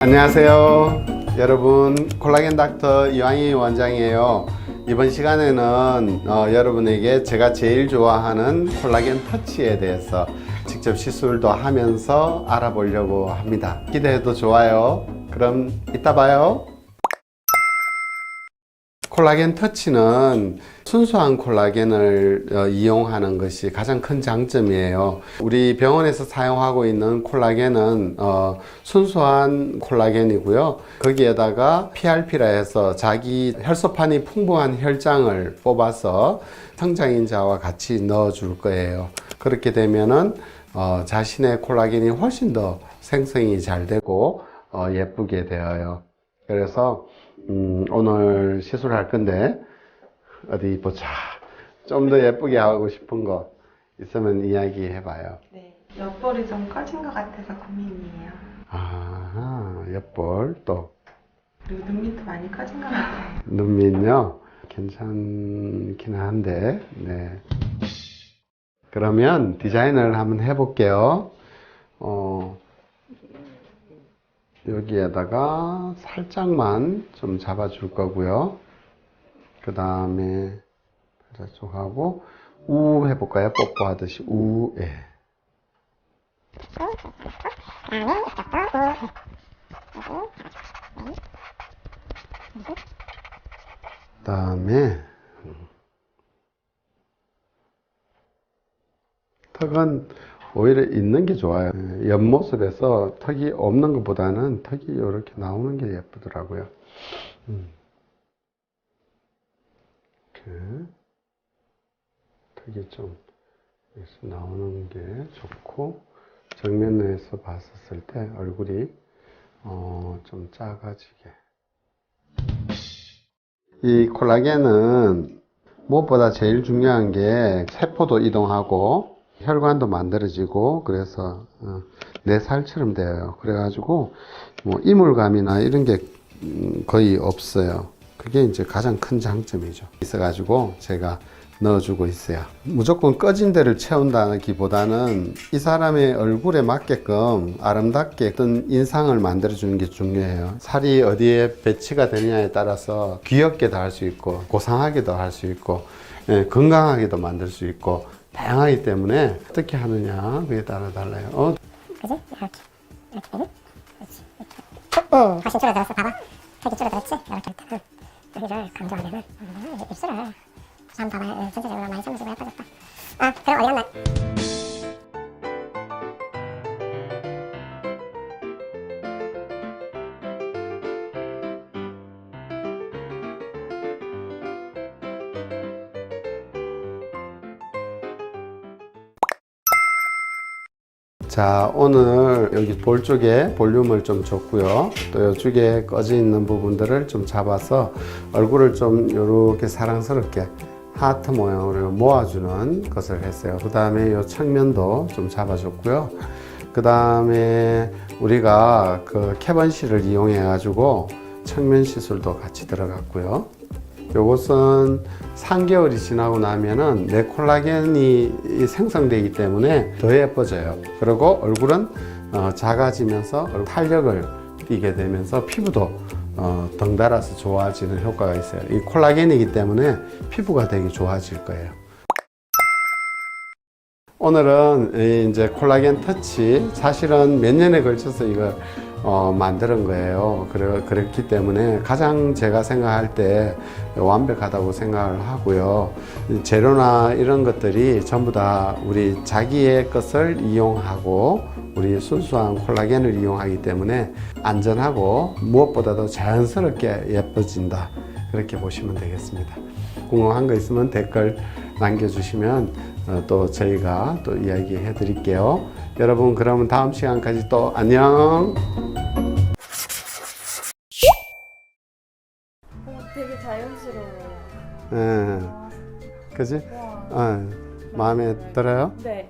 안녕하세요 여러분, 콜라겐 닥터 이완희 원장이에요. 이번 시간에는 여러분에게 제가 제일 좋아하는 콜라겐 터치에 대해서 직접 시술도 하면서 알아보려고 합니다. 기대해도 좋아요. 그럼 이따 봐요. 콜라겐 터치는 순수한 콜라겐을 이용하는 것이 가장 큰 장점이에요. 우리 병원에서 사용하고 있는 콜라겐은 순수한 콜라겐이고요. 거기에다가 PRP라 해서 자기 혈소판이 풍부한 혈장을 뽑아서 성장인자와 같이 넣어 줄 거예요. 그렇게 되면은 자신의 콜라겐이 훨씬 더 생성이 잘 되고 예쁘게 되어요. 그래서 오늘 시술할 건데 어디 보자. 좀 더 예쁘게 하고 싶은 거 있으면 이야기해 봐요. 네, 옆볼이 좀 커진 것 같아서 고민이에요. 아, 옆볼 또 그리고 눈밑도 많이 커진 것 같아요. 눈밑요? 괜찮긴 한데, 네. 그러면 디자인을 한번 해볼게요. 여기에다가 살짝만 좀 잡아줄 거고요. 그 다음에 쪽하고 우 해볼까요? 뽀뽀하듯이 우. 예. 그 다음에 턱은 오히려 있는 게 좋아요. 옆모습에서 턱이 없는 것보다는 턱이 이렇게 나오는 게 예쁘더라고요. 이렇게 턱이 좀 나오는 게 좋고, 정면에서 봤었을 때 얼굴이 좀 작아지게. 이 콜라겐은 무엇보다 제일 중요한 게 세포도 이동하고 혈관도 만들어지고, 그래서 내 살처럼 돼요. 그래가지고 뭐 이물감이나 이런 게 거의 없어요. 그게 이제 가장 큰 장점이죠. 있어가지고 제가 넣어주고 있어요. 무조건 꺼진 데를 채운다기보다는 이 사람의 얼굴에 맞게끔 아름답게 어떤 인상을 만들어주는 게 중요해요. 살이 어디에 배치가 되느냐에 따라서 귀엽게도 할 수 있고, 고상하게도 할 수 있고, 건강하게도 만들 수 있고, 다양하기 때문에 어떻게 하느냐 그에 따라 달라요. 그지? 이렇게 되니? 그렇지. 훨씬 줄어들었어. 봐봐. 턱이 줄어들었지? 이렇게 응. 여기를 강조하면은 입술을 참 봐봐. 전체적으로 많이 섬주고 예뻐졌다. 아, 그럼 어디 갔나? 자, 오늘 여기 볼 쪽에 볼륨을 좀 줬고요. 또 이쪽에 꺼져 있는 부분들을 좀 잡아서 얼굴을 좀 이렇게 사랑스럽게 하트 모양으로 모아주는 것을 했어요. 그 다음에 이 측면도 좀 잡아줬고요. 그 다음에 우리가 그 캐번실을 이용해 가지고 측면 시술도 같이 들어갔고요. 요것은 3개월이 지나고 나면은 내 콜라겐이 생성되기 때문에 더 예뻐져요. 그리고 얼굴은 작아지면서 탄력을 띠게 되면서 피부도 덩달아서 좋아지는 효과가 있어요. 이 콜라겐이기 때문에 피부가 되게 좋아질 거예요. 오늘은 이제 콜라겐 터치, 사실은 몇 년에 걸쳐서 이걸 만드는 거예요. 그렇기 때문에 가장 제가 생각할 때 완벽하다고 생각을 하고요. 재료나 이런 것들이 전부 다 우리 자기의 것을 이용하고 우리 순수한 콜라겐을 이용하기 때문에 안전하고 무엇보다도 자연스럽게 예뻐진다. 그렇게 보시면 되겠습니다. 궁금한 거 있으면 댓글 남겨주시면 또 저희가 또 이야기해 드릴게요. 여러분, 그러면 다음 시간까지 또 안녕. 되게 자연스러워요. 그지? 마음에 들어요? 네.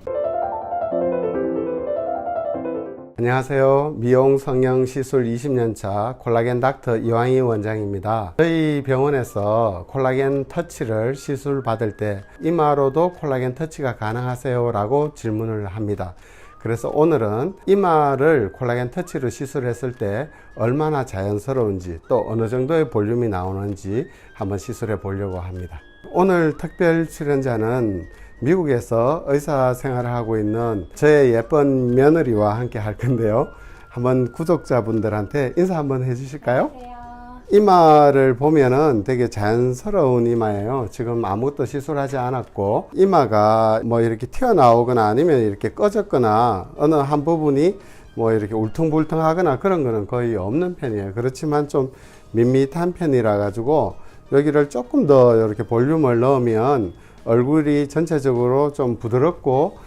안녕하세요. 미용 성형 시술 20년차 콜라겐 닥터 이완희 원장입니다. 저희 병원에서 콜라겐 터치를 시술 받을 때 이마로도 콜라겐 터치가 가능하세요? 라고 질문을 합니다. 그래서 오늘은 이마를 콜라겐 터치로 시술했을 때 얼마나 자연스러운지 또 어느 정도의 볼륨이 나오는지 한번 시술해 보려고 합니다. 오늘 특별 출연자는 미국에서 의사 생활을 하고 있는 저의 예쁜 며느리와 함께 할 건데요. 한번 구독자분들한테 인사 한번 해주실까요? 이마를 보면은 되게 자연스러운 이마예요. 지금 아무것도 시술하지 않았고, 이마가 뭐 이렇게 튀어나오거나 아니면 이렇게 꺼졌거나 어느 한 부분이 뭐 이렇게 울퉁불퉁하거나 그런 거는 거의 없는 편이에요. 그렇지만 좀 밋밋한 편이라 가지고 여기를 조금 더 이렇게 볼륨을 넣으면 얼굴이 전체적으로 좀 부드럽고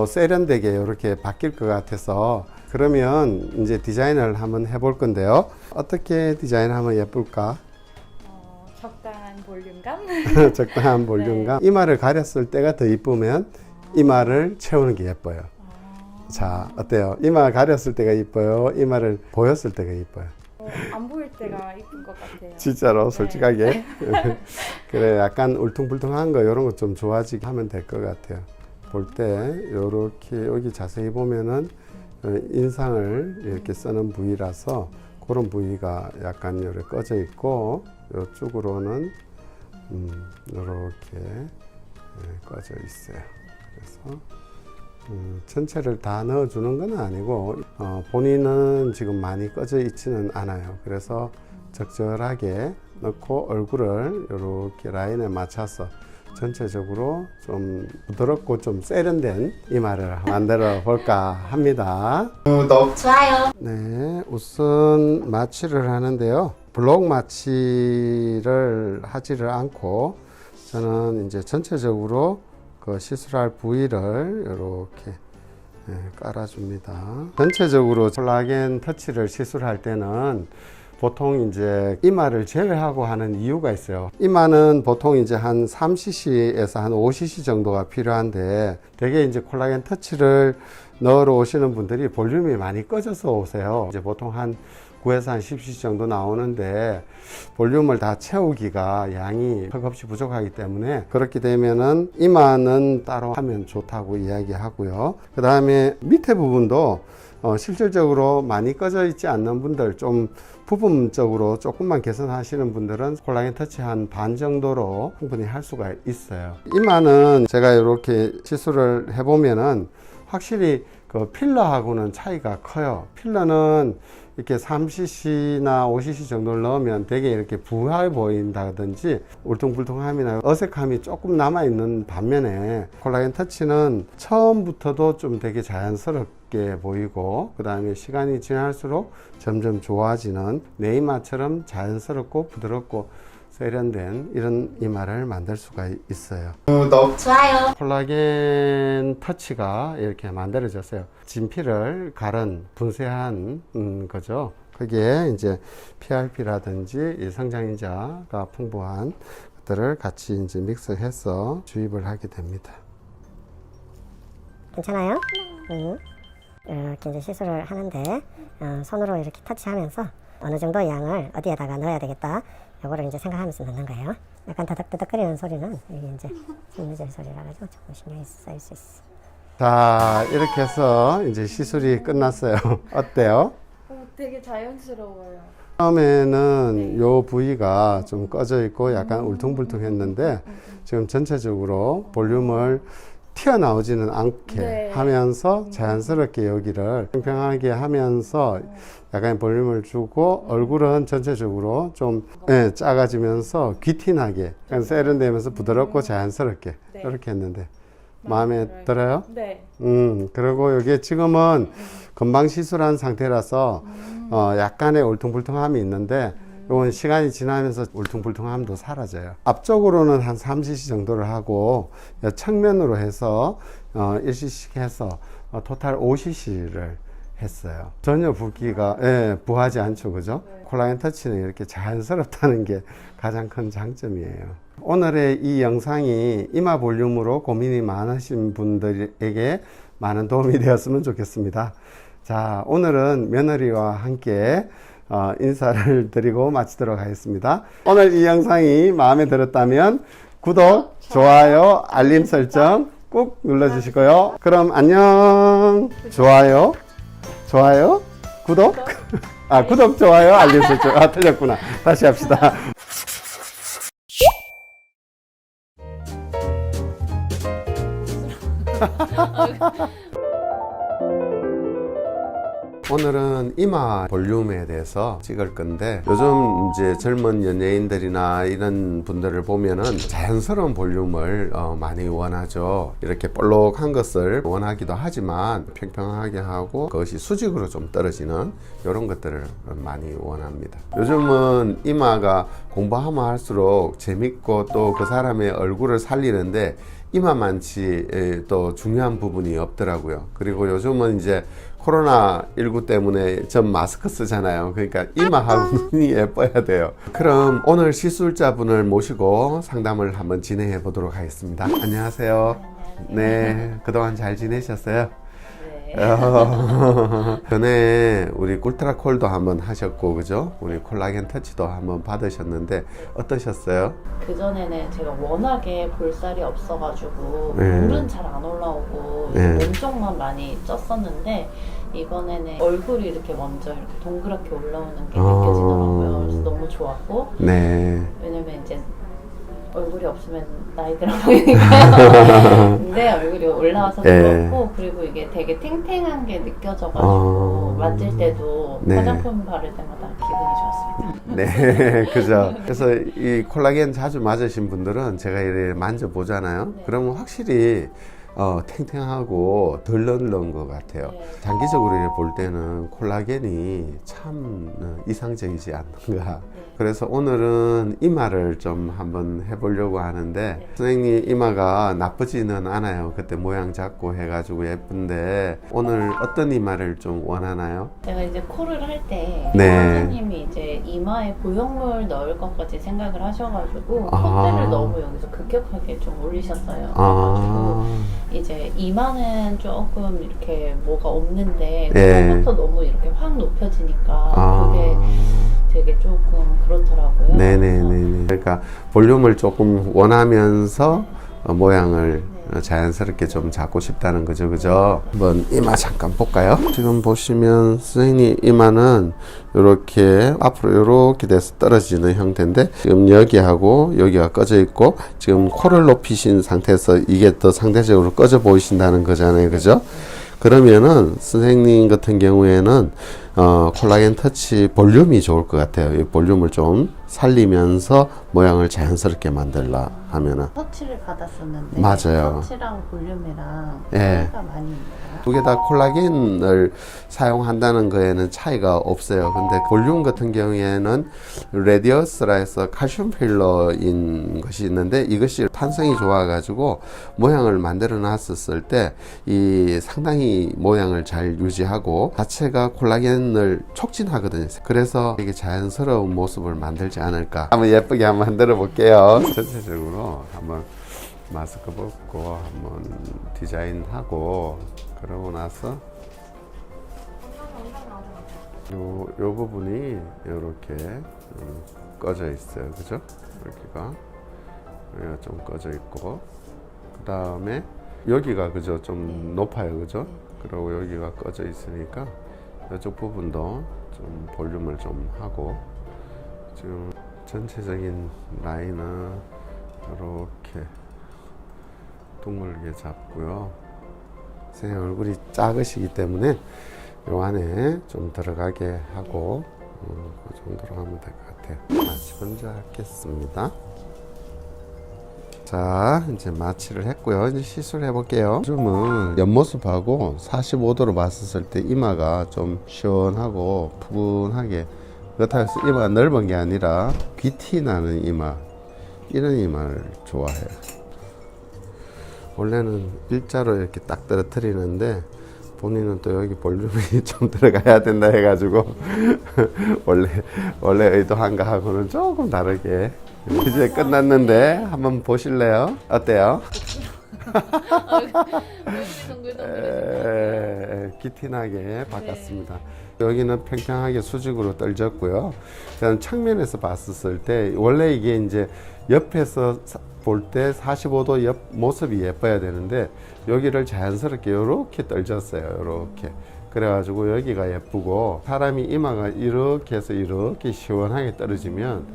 세련되게 이렇게 바뀔 것 같아서, 그러면 이제 디자인을 한번 해볼 건데요. 어떻게 디자인하면 예쁠까? 적당한 볼륨감? 적당한 볼륨감. 이마를 가렸을 때가 더 이쁘면 이마를 채우는 게 예뻐요. 자, 어때요? 이마 가렸을 때가 이뻐요? 이마를 보였을 때가 이뻐요? 안 보일 때가 이쁜 것 같아요. 진짜로 솔직하게. 그래, 약간 울퉁불퉁한 거 이런 거 좀 좋아지게 하면 될 것 같아요. 볼 때 이렇게 여기 자세히 보면은 인상을 이렇게 쓰는 부위라서 그런 부위가 약간 이렇게 꺼져 있고, 이쪽으로는 이렇게 꺼져 있어요. 그래서 전체를 다 넣어주는 건 아니고 본인은 지금 많이 꺼져 있지는 않아요. 그래서 적절하게 넣고 얼굴을 이렇게 라인에 맞춰서 전체적으로 좀 부드럽고 좀 세련된 이마를 만들어 볼까 합니다. 구독, 좋아요. 네, 우선 마취를 하는데요. 블록 마취를 하지를 않고 저는 이제 전체적으로 그 시술할 부위를 이렇게 깔아줍니다. 전체적으로 콜라겐 터치를 시술할 때는 보통 이제 이마를 제외하고 하는 이유가 있어요. 이마는 보통 이제 한 3cc에서 한 5cc 정도가 필요한데, 되게 이제 콜라겐 터치를 넣으러 오시는 분들이 볼륨이 많이 꺼져서 오세요. 이제 보통 한 9에서 한 10cc 정도 나오는데 볼륨을 다 채우기가 양이 턱없이 부족하기 때문에, 그렇게 되면은 이마는 따로 하면 좋다고 이야기하고요. 그 다음에 밑에 부분도 실질적으로 많이 꺼져 있지 않는 분들, 좀 부분적으로 조금만 개선하시는 분들은 콜라겐 터치 한 반 정도로 충분히 할 수가 있어요. 이마는 제가 이렇게 시술을 해보면은 확실히 그 필러하고는 차이가 커요. 필러는 이렇게 3cc나 5cc 정도를 넣으면 되게 이렇게 부해 보인다든지 울퉁불퉁함이나 어색함이 조금 남아있는 반면에, 콜라겐 터치는 처음부터도 좀 되게 자연스럽게 보이고, 그 다음에 시간이 지날수록 점점 좋아지는 내 이마처럼 자연스럽고 부드럽고 세련된 이런 이마를 만들 수가 있어요. 구독, 좋아요. 콜라겐 터치가 이렇게 만들어졌어요. 진피를 가른 분쇄한 거죠. 그게 이제 PRP라든지 이 성장인자가 풍부한 것들을 같이 이제 믹스해서 주입을 하게 됩니다. 괜찮아요? 이렇게 이제 시술을 하는데 손으로 이렇게 터치하면서 어느 정도 양을 어디에다가 넣어야 되겠다, 요거를 이제 생각하면서 넣는 거예요. 약간 더덕더덕거리는 소리는 이게 이제 심리질 소리라 가지고 조금 신경이 쓰일 수 있어. 자, 이렇게 해서 이제 시술이 끝났어요. 어때요? 되게 자연스러워요. 처음에는 요 부위가 좀 꺼져 있고 약간 울퉁불퉁했는데 지금 전체적으로 볼륨을 튀어나오지는 않게 하면서 자연스럽게 여기를 평평하게 하면서 약간 볼륨을 주고, 얼굴은 전체적으로 좀 작아지면서 귀티나게 약간 세련되면서 부드럽고 자연스럽게 이렇게 했는데 마음에 들어요? 네. 그리고 여기 지금은 금방 시술한 상태라서 약간의 울퉁불퉁함이 있는데, 이건 시간이 지나면서 울퉁불퉁함도 사라져요. 앞쪽으로는 한 3cc 정도를 하고 측면으로 해서 1cc 해서 토탈 5cc를 했어요. 전혀 붓기가 부하지 않죠, 그죠? 콜라겐 터치는 이렇게 자연스럽다는 게 가장 큰 장점이에요. 오늘의 이 영상이 이마 볼륨으로 고민이 많으신 분들에게 많은 도움이 되었으면 좋겠습니다. 자, 오늘은 며느리와 함께 인사를 드리고 마치도록 하겠습니다. 오늘 이 영상이 마음에 들었다면 구독, 좋아요, 알림 설정 꾹 눌러주시고요. 그럼 안녕. 좋아요, 구독. 구독, 좋아요, 알림 설정. 틀렸구나. 다시 합시다. 오늘은 이마 볼륨에 대해서 찍을 건데, 요즘 이제 젊은 연예인들이나 이런 분들을 보면은 자연스러운 볼륨을 많이 원하죠. 이렇게 볼록한 것을 원하기도 하지만 평평하게 하고 그것이 수직으로 좀 떨어지는 이런 것들을 많이 원합니다. 요즘은 이마가 공부하면 할수록 재밌고 또 그 사람의 얼굴을 살리는데 이마만치 또 중요한 부분이 없더라고요. 그리고 요즘은 이제 코로나19 때문에 전 마스크 쓰잖아요. 그러니까 이마하고 눈이 예뻐야 돼요. 그럼 오늘 시술자분을 모시고 상담을 한번 진행해 보도록 하겠습니다. 안녕하세요. 네, 그동안 잘 지내셨어요? 전에 우리 울트라콜도 한번 하셨고, 그죠? 우리 콜라겐 터치도 한번 받으셨는데 어떠셨어요? 그전에는 제가 워낙에 볼살이 없어가지고 네. 물은 잘 안 올라오고 네. 몸쪽만 많이 쪘었는데, 이번에는 얼굴이 이렇게 먼저 이렇게 동그랗게 올라오는 게 아. 느껴지더라고요. 그래서 너무 좋았고, 네. 왜냐면 이제 얼굴이 없으면 나이 들어 보이니까. 근데 얼굴이 올라와서 네. 그렇고, 그리고 이게 되게 탱탱한 게 느껴져가지고 만질 때도 네. 화장품 바를 때마다 기분이 좋았습니다. 네, 그죠. 그래서 이 콜라겐 자주 맞으신 분들은 제가 이렇게 만져보잖아요. 네. 그러면 그러면 확실히 탱탱하고 덜 넣는 것 같아요. 네. 장기적으로 이렇게 볼 때는 콜라겐이 참 이상적이지 않는가. 그래서 오늘은 이마를 좀 한번 해보려고 하는데, 선생님 이마가 나쁘지는 않아요. 그때 모양 잡고 해가지고 예쁜데, 오늘 어떤 이마를 좀 원하나요? 제가 이제 코를 할 때 네. 선생님이 이제 이마에 보형물 넣을 것까지 생각을 하셔가지고 아. 콧대를 너무 여기서 급격하게 좀 올리셨어요. 아, 그래가지고 이제 이마는 조금 이렇게 뭐가 없는데 네. 처음부터 너무 이렇게 확 높여지니까 아. 그게 되게 조금 그렇더라고요. 네네네네. 그러니까 볼륨을 조금 원하면서 모양을 자연스럽게 좀 잡고 싶다는 거죠, 그죠? 한번 이마 잠깐 볼까요? 지금 보시면 선생님 이마는 이렇게 앞으로 이렇게 돼서 떨어지는 형태인데, 지금 여기하고 여기가 꺼져 있고, 지금 코를 높이신 상태에서 이게 더 상대적으로 꺼져 보이신다는 거잖아요, 그죠? 그러면은 선생님 같은 경우에는 콜라겐 터치 볼륨이 좋을 것 같아요. 이 볼륨을 좀 살리면서 모양을 자연스럽게 만들라 하면은. 터치를 받았었는데 맞아요. 터치랑 볼륨이랑 예. 차이가 많이 있나요? 두 개 다 콜라겐을 사용한다는 거에는 차이가 없어요. 근데 볼륨 같은 경우에는 레디어스라 해서 칼슘 필러인 것이 있는데, 이것이 탄성이 좋아가지고 모양을 만들어 놨었을 때 이 상당히 모양을 잘 유지하고 자체가 콜라겐을 촉진하거든요. 그래서 이게 자연스러운 모습을 만들지 않을까. 한번 예쁘게 한번 만들어 볼게요. 전체적으로 한번 마스크 벗고 한번 디자인하고, 그러고 나서 요 부분이 이렇게 꺼져 있어요, 그죠? 여기가 좀 꺼져 있고, 그 다음에 여기가 그죠, 좀 높아요, 그죠? 그리고 여기가 꺼져 있으니까 이쪽 부분도 좀 볼륨을 좀 하고, 지금 전체적인 라인은 이렇게 둥글게 잡고요. 제 얼굴이 작으시기 때문에 요 안에 좀 들어가게 하고, 그 정도로 하면 될 것 같아요. 마취 먼저 하겠습니다. 자, 이제 마취를 했고요. 이제 시술해 볼게요. 요즘은 옆모습하고 45도로 봤었을 때 이마가 좀 시원하고 푸근하게, 그렇다고 해서 이마가 넓은 게 아니라 귀티 나는 이마, 이런 이마를 좋아해요. 원래는 일자로 이렇게 딱 떨어뜨리는데, 본인은 또 여기 볼륨이 좀 들어가야 된다 해가지고 원래 의도한 거하고는 조금 다르게. 이제 끝났는데 한번 보실래요? 어때요? 기티나게 바꿨습니다. 여기는 평평하게 수직으로 떨졌고요. 그다음 측면에서 봤었을 때 원래 이게 이제 옆에서 볼 때 45도 옆 모습이 예뻐야 되는데 여기를 자연스럽게 이렇게 떨졌어요. 이렇게. 그래가지고 여기가 예쁘고 사람이 이마가 이렇게 해서 이렇게 시원하게 떨어지면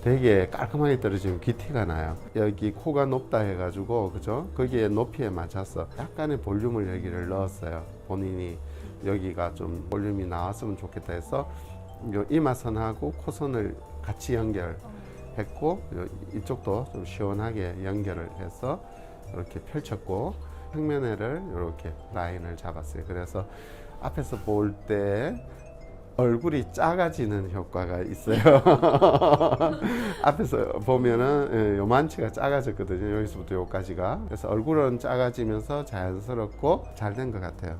되게 깔끔하게 떨어지면 귀티가 나요. 여기 코가 높다 해가지고 그죠? 거기에 높이에 맞춰서 약간의 볼륨을 여기를 넣었어요. 본인이 여기가 좀 볼륨이 나왔으면 좋겠다 해서 요 이마선하고 코선을 같이 연결했고 이쪽도 좀 시원하게 연결을 해서 이렇게 펼쳤고 평면을 이렇게 라인을 잡았어요. 그래서 앞에서 볼 때 얼굴이 작아지는 효과가 있어요. 앞에서 보면은 요만치가 작아졌거든요. 여기서부터 여기까지가. 그래서 얼굴은 작아지면서 자연스럽고 잘 된 것 같아요.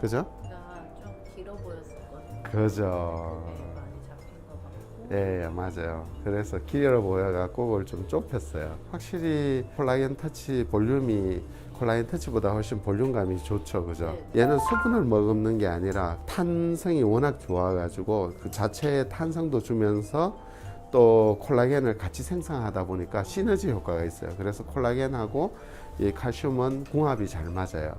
그죠? 제가 좀 길어 보였었거든요. 그죠. 많이 잡힌 것 같고. 예, 맞아요. 그래서 길어 보여갖고 그걸 좀 좁혔어요. 확실히 콜라겐 터치 볼륨이 콜라겐 터치보다 훨씬 볼륨감이 좋죠. 그죠? 얘는 수분을 머금는 게 아니라 탄성이 워낙 좋아가지고 그 자체의 탄성도 주면서 또 콜라겐을 같이 생성하다 보니까 시너지 효과가 있어요. 그래서 콜라겐하고 이 칼슘은 궁합이 잘 맞아요.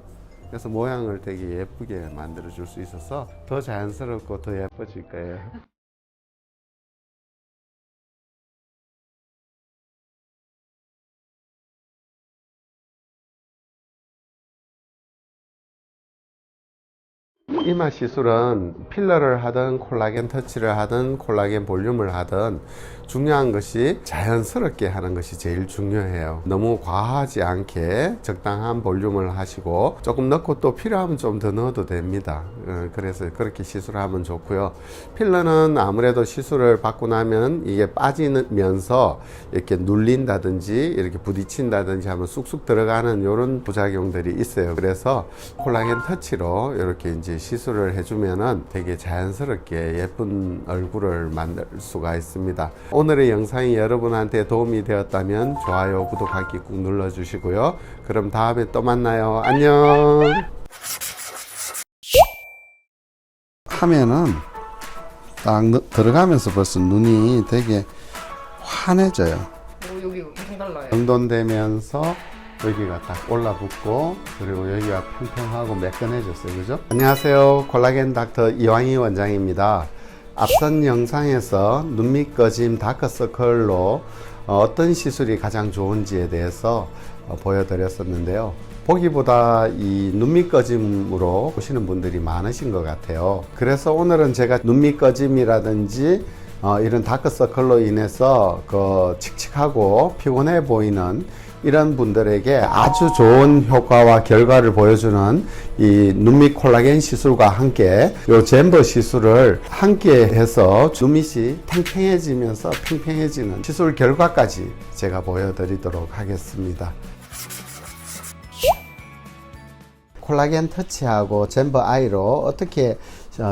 그래서 모양을 되게 예쁘게 만들어 줄 수 있어서 더 자연스럽고 더 예뻐질 거예요. 이마 시술은 필러를 하든 콜라겐 터치를 하든 콜라겐 볼륨을 하든 중요한 것이 자연스럽게 하는 것이 제일 중요해요. 너무 과하지 않게 적당한 볼륨을 하시고 조금 넣고 또 필요하면 좀 더 넣어도 됩니다. 그래서 그렇게 시술하면 좋고요. 필러는 아무래도 시술을 받고 나면 이게 빠지면서 이렇게 눌린다든지 이렇게 부딪힌다든지 하면 쑥쑥 들어가는 이런 부작용들이 있어요. 그래서 콜라겐 터치로 이렇게 이제 시술을 해주면은 되게 자연스럽게 예쁜 얼굴을 만들 수가 있습니다. 오늘의 영상이 여러분한테 도움이 되었다면 좋아요, 구독하기 꾹 눌러주시고요. 그럼 다음에 또 만나요. 안녕. 하면은 딱 들어가면서 벌써 눈이 되게 환해져요. 여기 엄청 달라요. 정돈되면서 여기가 딱 올라붙고 그리고 여기가 평평하고 매끈해졌어요. 그죠? 안녕하세요. 콜라겐 닥터 이왕희 원장입니다. 앞선 영상에서 눈밑 꺼짐 다크서클로 어떤 시술이 가장 좋은지에 대해서 보여드렸었는데요. 보기보다 이 눈밑 꺼짐으로 보시는 분들이 많으신 것 같아요. 그래서 오늘은 제가 눈밑 꺼짐이라든지 이런 다크서클로 인해서 그 칙칙하고 피곤해 보이는 이런 분들에게 아주 좋은 효과와 결과를 보여주는 이 눈밑 콜라겐 시술과 함께 이 젠버 시술을 함께 해서 눈밑이 탱탱해지면서 팽팽해지는 시술 결과까지 제가 보여드리도록 하겠습니다. 콜라겐 터치하고 젠버 아이로 어떻게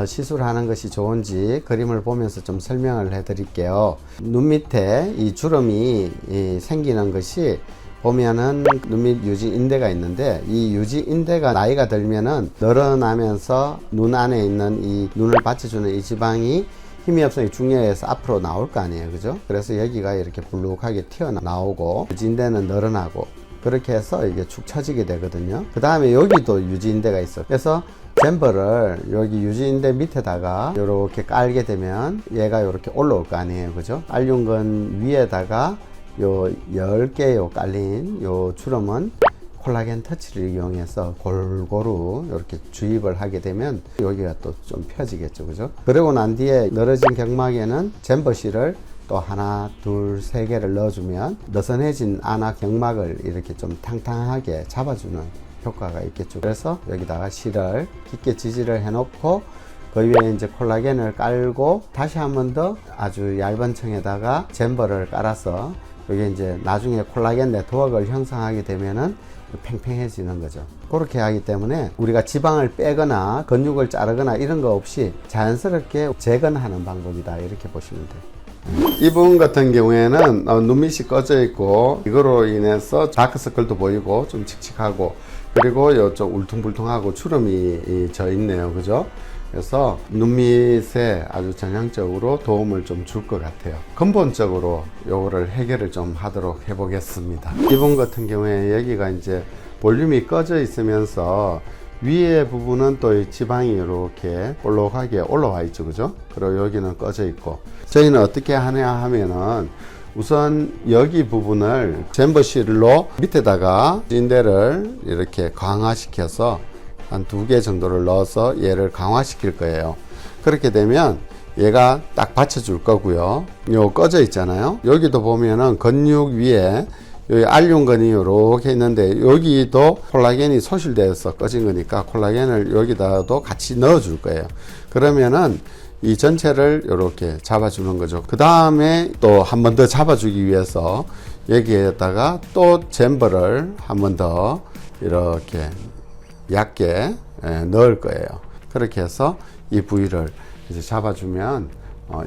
시술하는 것이 좋은지 그림을 보면서 좀 설명을 해 드릴게요. 눈 밑에 이 주름이 생기는 것이 보면은 눈밑 유지 인대가 있는데 이 유지 인대가 나이가 들면은 늘어나면서 눈 안에 있는 이 눈을 받쳐주는 이 지방이 힘이 없으니 중요해서 앞으로 나올 거 아니에요. 그죠? 그래서 여기가 이렇게 불룩하게 튀어나오고 유지 인대는 늘어나고 그렇게 해서 이게 축 처지게 되거든요. 그 다음에 여기도 유지 인대가 있어. 그래서 젠버를 여기 유지 인대 밑에다가 이렇게 깔게 되면 얘가 이렇게 올라올 거 아니에요. 그죠? 알륜근 위에다가 요 10개 요 깔린 요 주름은 콜라겐 터치를 이용해서 골고루 이렇게 주입을 하게 되면 여기가 또 좀 펴지겠죠. 그죠? 그러고 난 뒤에 늘어진 경막에는 젠버실을 또 하나, 둘, 세 개를 넣어주면 느슨해진 안아 경막을 이렇게 좀 탕탕하게 잡아주는 효과가 있겠죠. 그래서 여기다가 실을 깊게 지지를 해 놓고 그 위에 이제 콜라겐을 깔고 다시 한 번 더 아주 얇은 층에다가 젠버를 깔아서 여기 이제 나중에 콜라겐 네트워크를 형성하게 되면은 팽팽해지는 거죠. 그렇게 하기 때문에 우리가 지방을 빼거나 근육을 자르거나 이런 거 없이 자연스럽게 재건하는 방법이다. 이렇게 보시면 돼요. 이분 같은 경우에는 눈밑이 꺼져 있고 이거로 인해서 다크서클도 보이고 좀 칙칙하고 그리고 이쪽 울퉁불퉁하고 주름이 져 있네요. 그죠? 그래서 눈밑에 아주 전향적으로 도움을 좀 줄 것 같아요. 근본적으로 요거를 해결을 좀 하도록 해보겠습니다. 기본 같은 경우에 여기가 이제 볼륨이 꺼져 있으면서 위에 부분은 또 이 지방이 이렇게 볼록하게 올라와 있죠, 그죠? 그리고 여기는 꺼져 있고, 저희는 어떻게 하냐 하면은 우선 여기 부분을 잼버실로 밑에다가 찐대를 이렇게 강화시켜서 한 2개 정도를 넣어서 얘를 강화시킬 거예요. 그렇게 되면 얘가 딱 받쳐줄 거고요. 요 꺼져 있잖아요. 여기도 보면은 근육 위에 여기 알륜근이 이렇게 있는데 여기도 콜라겐이 소실되어서 꺼진 거니까 콜라겐을 여기다도 같이 넣어 줄 거예요. 그러면은 이 전체를 이렇게 잡아주는 거죠. 그 다음에 또 한 번 더 잡아주기 위해서 여기에다가 또 잼버를 한 번 더 이렇게 얇게 넣을 거예요. 그렇게 해서 이 부위를 이제 잡아주면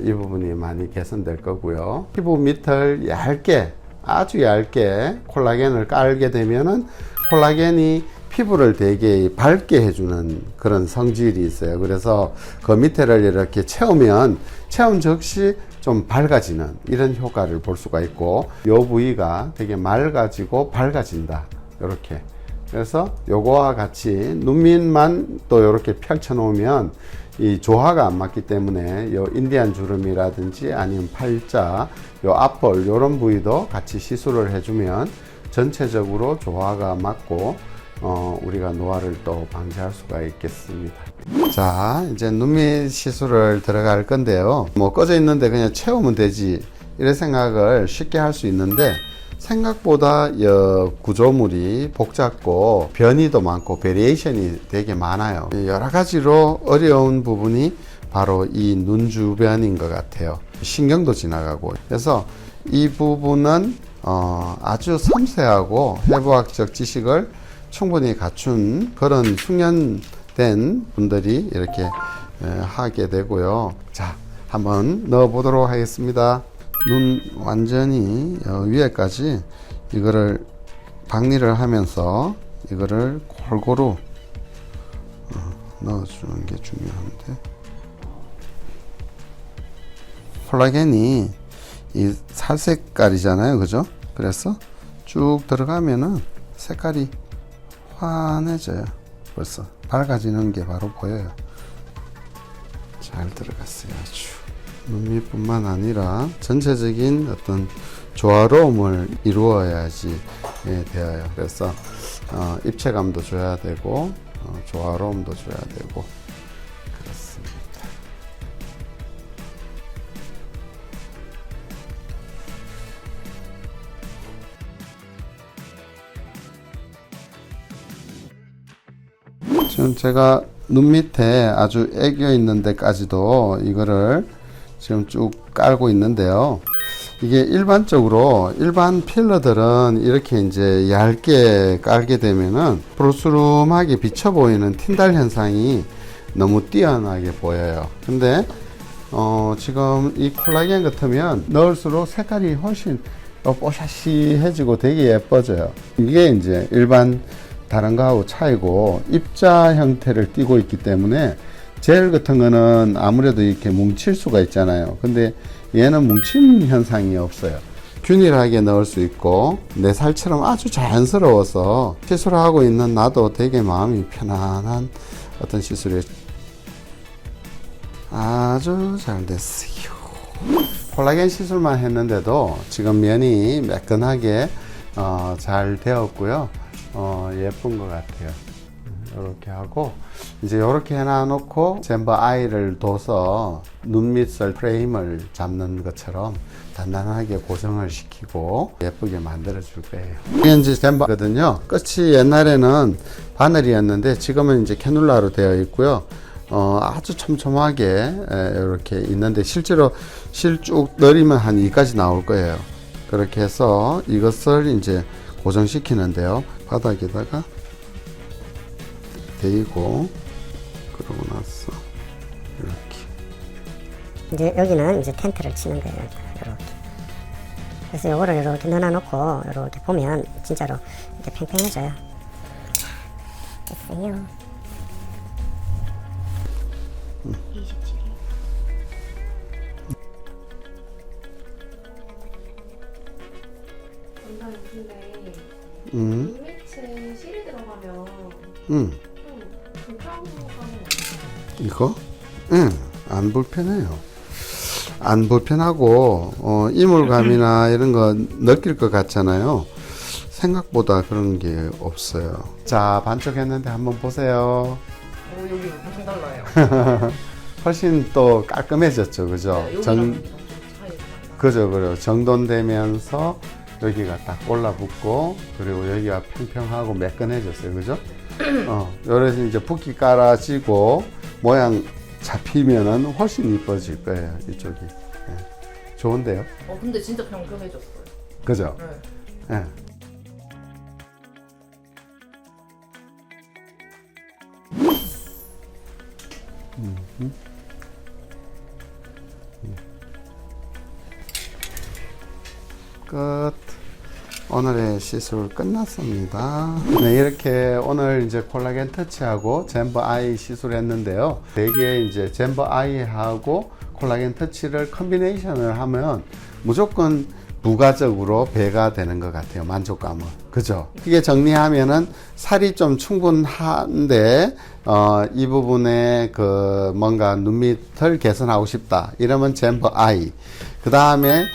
이 부분이 많이 개선될 거고요. 피부 밑을 얇게, 아주 얇게 콜라겐을 깔게 되면은 콜라겐이 피부를 되게 밝게 해주는 그런 성질이 있어요. 그래서 그 밑에를 이렇게 채우면 체험 즉시 좀 밝아지는 이런 효과를 볼 수가 있고, 이 부위가 되게 맑아지고 밝아진다. 이렇게. 그래서 요거와 같이 눈밑만 또 이렇게 펼쳐 놓으면 이 조화가 안 맞기 때문에 요 인디안 주름이라든지 아니면 팔자, 요 앞볼 요런 부위도 같이 시술을 해주면 전체적으로 조화가 맞고 우리가 노화를 또 방지할 수가 있겠습니다. 자, 이제 눈밑 시술을 들어갈 건데요. 뭐 꺼져 있는데 그냥 채우면 되지 이런 생각을 쉽게 할 수 있는데, 생각보다 구조물이 복잡고 변이도 많고 베리에이션이 되게 많아요. 여러 가지로 어려운 부분이 바로 이 눈 주변인 것 같아요. 신경도 지나가고. 그래서 이 부분은 아주 섬세하고 해부학적 지식을 충분히 갖춘 그런 숙련된 분들이 이렇게 하게 되고요. 자, 한번 넣어 보도록 하겠습니다. 눈 완전히 위에까지 이거를 박리를 하면서 이거를 골고루 넣어주는 게 중요한데, 콜라겐이 이 살 색깔이잖아요, 그죠? 그래서 쭉 들어가면은 색깔이 환해져요. 벌써 밝아지는 게 바로 보여요. 잘 들어갔어요, 아주. 눈밑뿐만 아니라 전체적인 어떤 조화로움을 이루어야지 되어요. 그래서 입체감도 줘야 되고 조화로움도 줘야 되고 그렇습니다. 지금 제가 눈 밑에 아주 애겨 있는 데까지도 이거를 지금 쭉 깔고 있는데요. 이게 일반적으로 일반 필러들은 이렇게 이제 얇게 깔게 되면은 부르스름하게 비쳐 보이는 틴달 현상이 너무 뛰어나게 보여요. 근데 지금 이 콜라겐 같으면 넣을수록 색깔이 훨씬 뽀샤시해지고 되게 예뻐져요. 이게 이제 일반 다른 거하고 차이고, 입자 형태를 띠고 있기 때문에 젤 같은 거는 아무래도 이렇게 뭉칠 수가 있잖아요. 근데 얘는 뭉침 현상이 없어요. 균일하게 넣을 수 있고 내 살처럼 아주 자연스러워서 시술하고 있는 나도 되게 마음이 편안한 어떤 시술이 아주 잘 됐어요. 콜라겐 시술만 했는데도 지금 면이 매끈하게 잘 되었고요. 예쁜 것 같아요. 이렇게 하고 이제 이렇게 해놔놓고 잼버 아이를 둬서 눈밑을 프레임을 잡는 것처럼 단단하게 고정을 시키고 예쁘게 만들어 줄 거예요. 이게 이제 잼버거든요. 끝이 옛날에는 바늘이었는데 지금은 이제 캐놀라로 되어 있고요. 아주 촘촘하게 이렇게 있는데 실제로 실 쭉 내리면 한 여기까지 나올 거예요. 그렇게 해서 이것을 이제 고정시키는데요. 바닥에다가 대고 그러고 나서 이렇게 이제 여기는 이제 텐트를 치는 거예요. 이렇게. 그래서 요거를 이렇게 넣어놓고 이렇게 보면 진짜로 이렇게 팽팽해져요. 됐어요. 원장님 근데 음, 눈밑에 실이 들어가면 음. 좀 불편한 이거? 안 불편해요. 안 불편하고, 이물감이나 이런 거 느낄 것 같잖아요. 생각보다 그런 게 없어요. 자, 반쪽했는데 한번 보세요. 여기 엄청 달라요. 훨씬 또 깔끔해졌죠, 그죠? 네, 여기랑 여기랑 좀 차이가 많아. 그죠. 정돈되면서 여기가 딱 올라붙고, 그리고 여기가 평평하고 매끈해졌어요, 그죠? 요래서 이제 붓기 깔아지고, 모양 잡히면은 훨씬 이뻐질 거예요, 이쪽이. 예. 좋은데요? 근데 진짜 평평해졌어요. 그죠? 네. 예. 끝. 오늘의 시술 끝났습니다. 네, 이렇게 오늘 이제 콜라겐 터치하고 젠버 아이 시술했는데요. 되게 이제 젠버 아이하고 콜라겐 터치를 컨비네이션을 하면 무조건 부가적으로 배가 되는 것 같아요. 만족감은. 그죠? 이게 정리하면은 살이 좀 충분한데, 이 부분에 그 뭔가 눈밑을 개선하고 싶다. 이러면 젠버 아이. 그 다음에,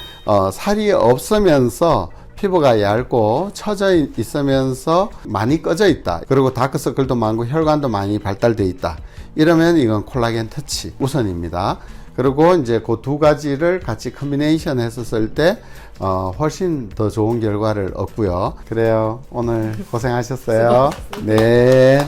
살이 없으면서 피부가 얇고 처져 있으면서 많이 꺼져 있다. 그리고 다크서클도 많고 혈관도 많이 발달돼 있다. 이러면 이건 콜라겐 터치 우선입니다. 그리고 이제 그 두 가지를 같이 컨비네이션 했었을 때 훨씬 더 좋은 결과를 얻고요. 그래요. 오늘 고생하셨어요. 네.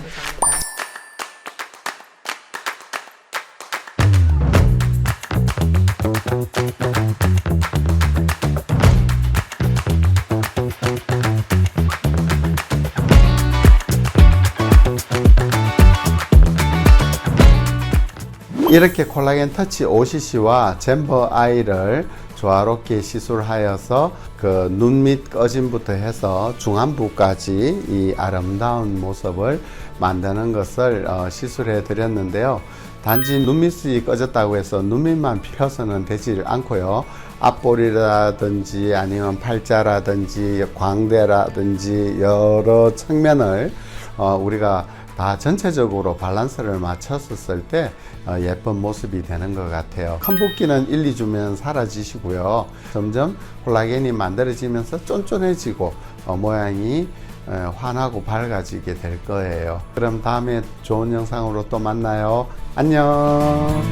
이렇게 콜라겐 터치 OCC와 젠버 아이를 조화롭게 시술하여서 그 눈밑 꺼짐부터 해서 중안부까지 이 아름다운 모습을 만드는 것을 시술해 드렸는데요. 단지 눈밑이 꺼졌다고 해서 눈밑만 펴서는 되지 않고요. 앞볼이라든지 아니면 팔자라든지 광대라든지 여러 측면을 우리가 다 전체적으로 밸런스를 맞췄을 때 예쁜 모습이 되는 것 같아요. 큰 붓기는 1, 2주면 사라지시고요. 점점 콜라겐이 만들어지면서 쫀쫀해지고 모양이 환하고 밝아지게 될 거예요. 그럼 다음에 좋은 영상으로 또 만나요. 안녕.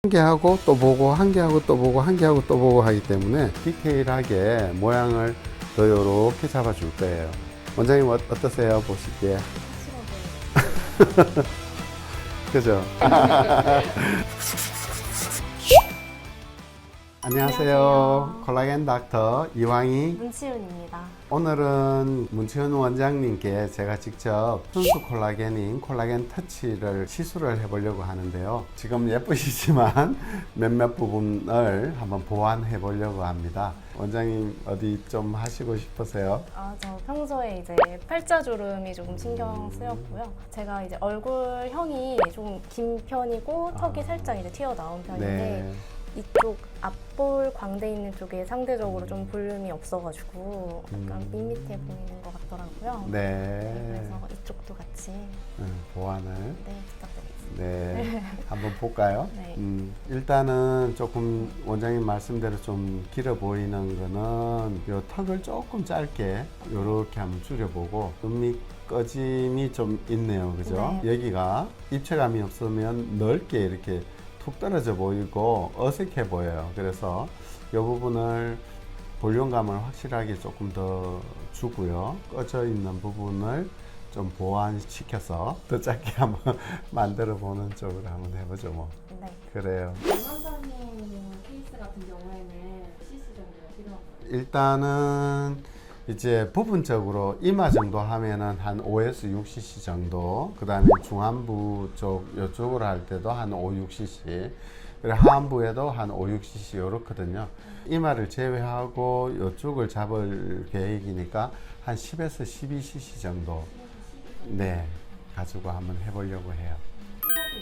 한 개 하고 또 보고 한 개 하고 또 보고 한 개 하고 또 보고 하기 때문에 디테일하게 모양을 더 이렇게 잡아줄 거예요. 원장님 어떠세요? 보시기에. 그죠? 안녕하세요. 콜라겐 닥터 이황희 문치윤입니다. 오늘은 문치윤 원장님께 제가 직접 순수 콜라겐인 콜라겐 터치를 시술을 해보려고 하는데요. 지금 예쁘시지만 몇몇 부분을 한번 보완해 보려고 합니다. 원장님 어디 좀 하시고 싶으세요? 저 평소에 이제 팔자주름이 조금 신경 쓰였고요. 제가 이제 얼굴형이 좀 긴 편이고 턱이 살짝 이제 튀어나온 편인데 네. 이쪽 앞볼 광대 있는 쪽에 상대적으로 좀 볼륨이 없어가지고 약간 밋밋해 보이는 것 같더라고요. 네. 그래서 이쪽도 같이 보완을. 부탁드리겠습니다. 네. 한번 볼까요? 네. 일단은 조금 원장님 말씀대로 좀 길어 보이는 거는 요 턱을 조금 짧게 요렇게 한번 줄여보고 눈밑 꺼짐이 좀 있네요. 그죠? 네. 여기가 입체감이 없으면 넓게 이렇게 툭 떨어져 보이고 어색해 보여요. 그래서 이 부분을 볼륨감을 확실하게 조금 더 주고요. 꺼져 있는 부분을 좀 보완시켜서 더 짧게 한번 만들어 보는 쪽으로 한번 해보죠. 뭐. 네. 그래요. 원장님 케이스 같은 경우에는 CC 정도가 필요한가요? 일단은 이제 부분적으로 이마 정도 하면은 한 5에서 6cc 정도, 그 다음에 중안부 쪽 이쪽으로 할 때도 한 5, 6cc, 그리고 하안부에도 한 5, 6cc 이렇거든요. 이마를 제외하고 이쪽을 잡을 계획이니까 한 10에서 12cc 정도, 네, 가지고 한번 해보려고 해요. 필러도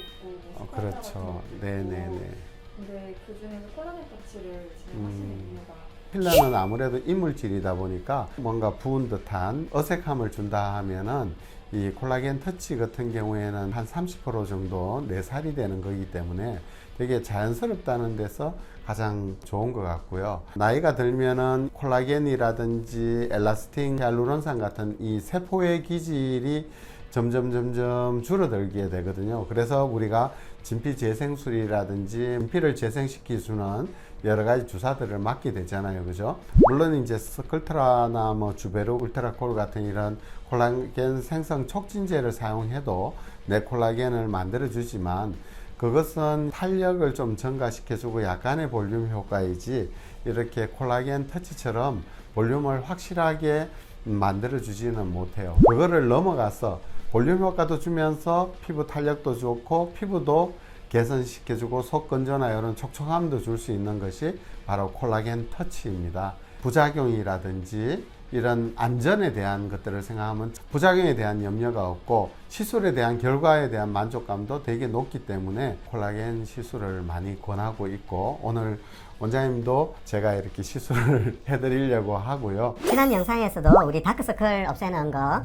있고 그렇죠. 네네네. 근데 그 중에서 콜라겐 터치를 진행하시는 이유가 필러는 아무래도 이물질이다 보니까 뭔가 부은 듯한 어색함을 준다 하면은 이 콜라겐 터치 같은 경우에는 한 30% 정도 내살이 되는 거기 때문에 되게 자연스럽다는 데서 가장 좋은 것 같고요. 나이가 들면은 콜라겐이라든지 엘라스틴, 히알루론산 같은 이 세포의 기질이 점점 줄어들게 되거든요. 그래서 우리가 진피 재생술이라든지 진피를 재생시켜주는 여러 가지 주사들을 맞게 되잖아요. 그죠? 물론 이제 스컬트라나 뭐 주베르 울트라콜 같은 이런 콜라겐 생성 촉진제를 사용해도 내 콜라겐을 만들어 주지만 그것은 탄력을 좀 증가시켜주고 약간의 볼륨 효과이지 이렇게 콜라겐 터치처럼 볼륨을 확실하게 만들어 주지는 못해요. 그거를 넘어가서 볼륨 효과도 주면서 피부 탄력도 좋고 피부도 개선시켜주고 속 건조나 이런 촉촉함도 줄 수 있는 것이 바로 콜라겐 터치입니다. 부작용이라든지 이런 안전에 대한 것들을 생각하면 부작용에 대한 염려가 없고 시술에 대한 결과에 대한 만족감도 되게 높기 때문에 콜라겐 시술을 많이 권하고 있고 오늘 원장님도 제가 이렇게 시술을 해드리려고 하고요. 지난 영상에서도 우리 다크서클 없애는 거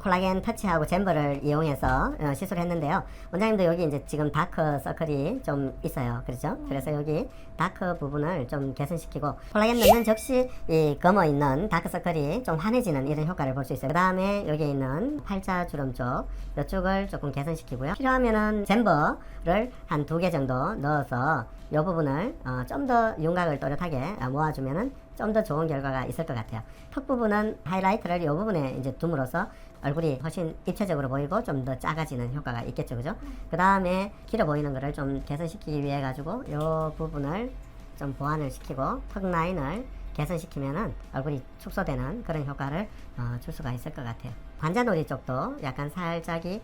콜라겐 터치하고 잼버를 이용해서 시술했는데요. 원장님도 여기 이제 지금 다크서클이 좀 있어요. 그렇죠? 그래서 여기 다크 부분을 좀 개선시키고 콜라겐 넣는 즉시 이 검어 있는 다크서클이 좀 환해지는 이런 효과를 볼 수 있어요. 그 다음에 여기 있는 팔자주름 쪽 이쪽을 조금 개선시키고요. 필요하면은 잼버를 한 2개 정도 넣어서 이 부분을 좀 더 윤곽을 또렷하게 모아주면은 좀 더 좋은 결과가 있을 것 같아요. 턱 부분은 하이라이트를 이 부분에 이제 둠으로써 얼굴이 훨씬 입체적으로 보이고 좀 더 작아지는 효과가 있겠죠, 그죠? 그 다음에 길어 보이는 거를 좀 개선시키기 위해 가지고 이 부분을 좀 보완을 시키고 턱 라인을 개선시키면은 얼굴이 축소되는 그런 효과를 줄 수가 있을 것 같아요. 관자놀이 쪽도 약간 살짝이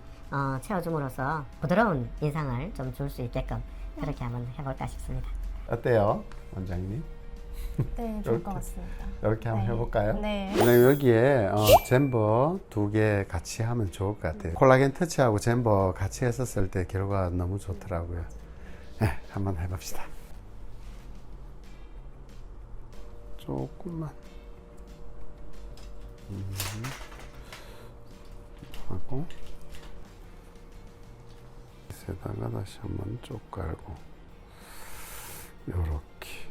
채워줌으로써 부드러운 인상을 좀 줄 수 있게끔 그렇게 한번 해볼까 싶습니다. 어때요, 원장님? 네, 좋을 것 같습니다. 이렇게 한번 네. 해볼까요? 네. 그다음에 여기에 잼버 2개 같이 하면 좋을 것 같아요. 콜라겐 터치하고 잼버 같이 했었을 때 결과가 너무 좋더라고요. 네, 한번 해봅시다. 조금만 하고 세다가 다시 한번 쭉 깔고 요렇게.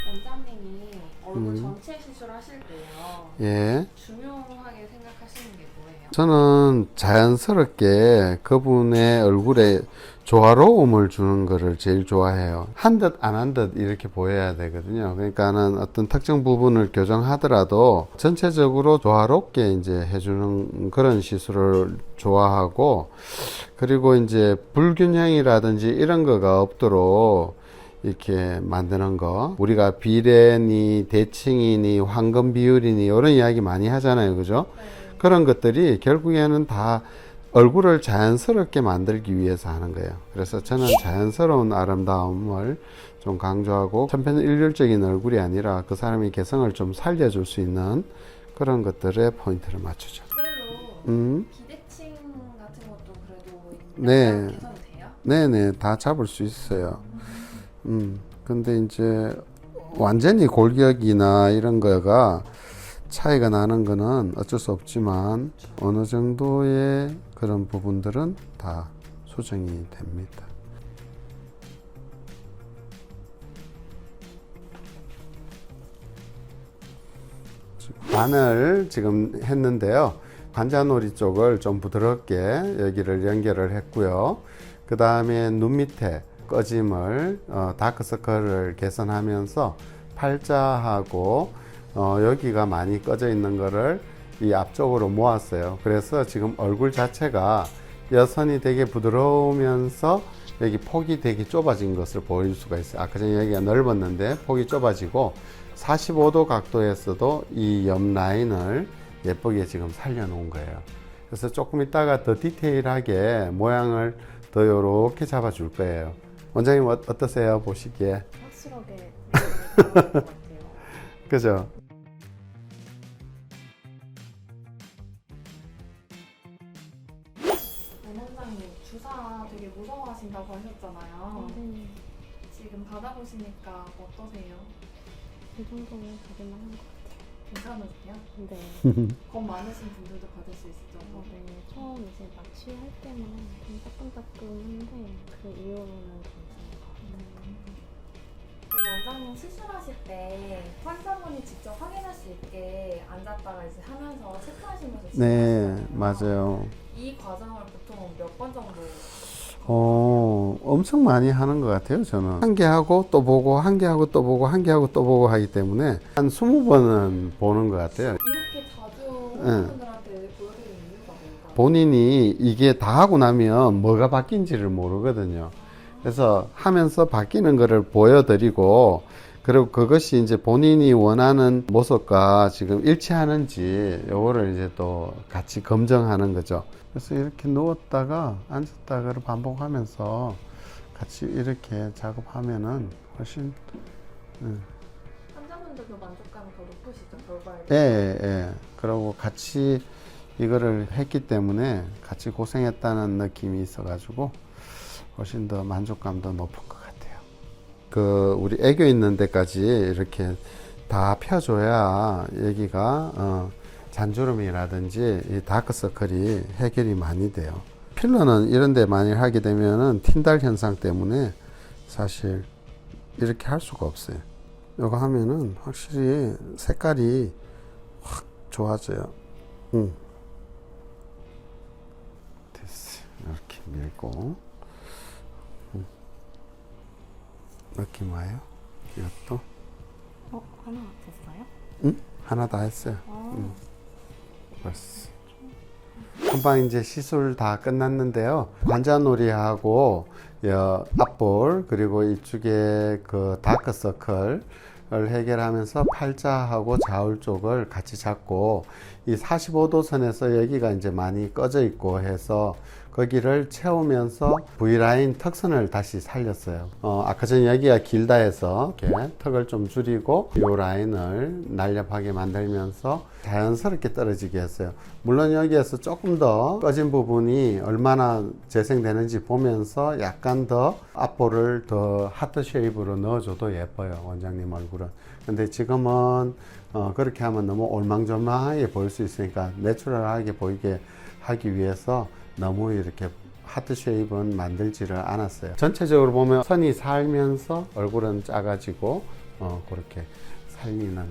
원장님이 얼굴 전체 시술하실 때요. 예. 중요하게 생각하시는 게 뭐예요? 저는 자연스럽게 그분의 얼굴에 조화로움을 주는 거를 제일 좋아해요. 한 듯 안 한 듯 이렇게 보여야 되거든요. 그러니까는 어떤 특정 부분을 교정하더라도 전체적으로 조화롭게 이제 해주는 그런 시술을 좋아하고, 그리고 이제 불균형이라든지 이런 거가 없도록 이렇게 만드는 거, 우리가 비례니 대칭이니 황금 비율이니 이런 이야기 많이 하잖아요, 그죠? 그런 것들이 결국에는 다 얼굴을 자연스럽게 만들기 위해서 하는 거예요. 그래서 저는 자연스러운 아름다움을 좀 강조하고 천편일률적인 얼굴이 아니라 그 사람의 개성을 좀 살려줄 수 있는 그런 것들에 포인트를 맞추죠. 그걸로 비대칭 같은 것도 그래도 네. 약간 개선이 돼요? 네네, 다 잡을 수 있어요. 근데 이제 완전히 골격이나 이런 거가 차이가 나는 거는 어쩔 수 없지만 어느 정도의 그런 부분들은 다 수정이 됩니다. 반을 지금 했는데요. 관자놀이 쪽을 좀 부드럽게 여기를 연결을 했고요. 그 다음에 눈 밑에 꺼짐을 다크서클을 개선하면서 팔자하고 여기가 많이 꺼져 있는 거를 이 앞쪽으로 모았어요. 그래서 지금 얼굴 자체가 여선이 되게 부드러우면서 여기 폭이 되게 좁아진 것을 보일 수가 있어요. 아까 전에 여기가 넓었는데 폭이 좁아지고 45도 각도에서도 이 옆 라인을 예쁘게 지금 살려 놓은 거예요. 그래서 조금 있다가 더 디테일하게 모양을 더 요렇게 잡아 줄 거예요. 원장님 어떠세요? 보시기에. 확실하게 나온 것 같아요. 그죠? 원장님 주사 되게 무서워하신다고 하셨잖아요. 지금 받아보시니까 어떠세요? 이 정도면 되게만 한 것 같아요. 괜찮으세요? 근데 겁 많으신 분들도 받을 수 있을 정도. 네, 처음 이제 마취할 때만 좀 따끔따끔한데 그 이후로는 괜찮은 것 같아요. 원장님 시술하실 때 환자분이 직접 확인할 수 있게 앉았다가 이제 하면서 체크하시면서 네, 시술하시잖아요. 맞아요. 이 과정을 보통 몇 번 정도? 엄청 많이 하는 것 같아요, 저는. 한 개 하고 또 보고, 한 개 하고 또 보고, 한 개 하고 또 보고 하기 때문에 한 20번은 보는 것 같아요. 이렇게 자주 네. 환자분들한테 보여드리는 이유가 뭘까요? 본인이 이게 다 하고 나면 뭐가 바뀐지를 모르거든요. 그래서 하면서 바뀌는 거를 보여드리고, 그리고 그것이 이제 본인이 원하는 모습과 지금 일치하는지 요거를 이제 또 같이 검증하는 거죠. 그래서 이렇게 누웠다가 앉았다가를 반복하면서 같이 이렇게 작업하면은 훨씬 환자분들도 만족감이 더 높으시죠, 결과에? 예. 그리고 같이 이거를 했기 때문에 같이 고생했다는 느낌이 있어가지고 훨씬 더 만족감도 높은 것 같아요. 우리 애교 있는 데까지 이렇게 다 펴줘야 여기가 잔주름이라든지 이 다크서클이 해결이 많이 돼요. 필러는 이런 데 많이 하게 되면은 틴달 현상 때문에 사실 이렇게 할 수가 없어요. 이거 하면은 확실히 색깔이 확 좋아져요. 됐어. 이렇게 밀고. 느낌 와요? 이것도? 하나 됐어요? 응? 하나 다 했어요. 벌써. 금방 이제 시술 다 끝났는데요. 관자놀이하고 앞볼 그리고 이쪽에 그 다크서클을 해결하면서 팔자하고 좌울 쪽을 같이 잡고 이 45도 선에서 여기가 이제 많이 꺼져 있고 해서 거기를 채우면서 V라인 턱선을 다시 살렸어요. 아까 전에 여기가 길다 해서 이렇게 턱을 좀 줄이고 이 라인을 날렵하게 만들면서 자연스럽게 떨어지게 했어요. 물론 여기에서 조금 더 꺼진 부분이 얼마나 재생되는지 보면서 약간 더 앞볼을 더 하트 쉐입으로 넣어줘도 예뻐요, 원장님 얼굴은. 근데 지금은 그렇게 하면 너무 올망졸망하게 보일 수 있으니까 내추럴하게 보이게 하기 위해서 너무 이렇게 하트 쉐입은 만들지를 않았어요. 전체적으로 보면 선이 살면서 얼굴은 작아지고 그렇게 살리는